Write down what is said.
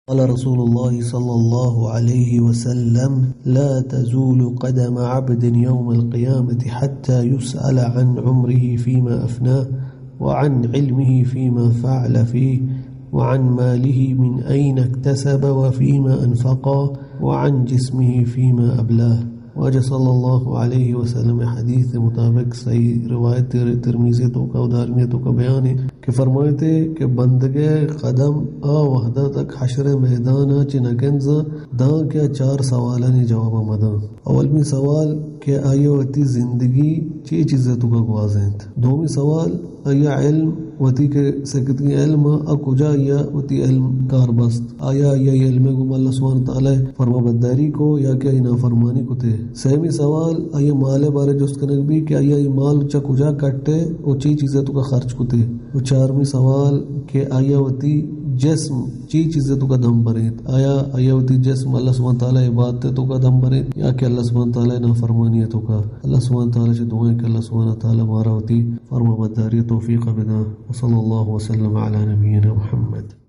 قال رسول الله صلى الله عليه وسلم لا تزول قدم عبد يوم القيامة حتى يسأل عن عمره فيما أفناه وعن علمه فيما فعل فيه وعن ماله من أين اكتسب وفيما أنفقه وعن جسمه فيما أبلاه. واجہ صلی اللہ علیہ وسلم حدیث مطابق صحیح روایت ترمذی کا ادارمیتوں کا بیان ہے کہ فرمائے تھے کہ بندگے قدم وحدہ تک حشر میدان چنکنز دا کیا 4 سوالانی جواب مدا. اول بھی سوال کہ آیا وتی زندگی چی چیزیں تو کا گوازیں. دومی سوال آیا علم وتی کے سکتی علم اکجا یا وتی علم کار بست آیا یہ علم گم اللہ سبحانہ تعالی فرما برداری کو یا کیا نافرمانی کو تھے. سیمی سوال آیا مال بارے جست کنک بھی کہ آیا یہ مال چا کجا کٹے او چی چیزیں تو کا خرچ کو تھے. اور 4ویں سوال کہ آیا وتی جسم چی چیزیں تو کا دم بریت آیا وتی جسم اللہ سبحانہ تعالی عبادت تو کا دم بریت یا کہ اللہ سبحانہ تعالی نافرمانی تو کا. اللہ سبحانہ تعالی سے دعائیں کہ اللہ سبحانہ تعالی مارا ہوتی فرما برداری توفیق بنا. وصلی اللہ وسلم علی نبینا محمد.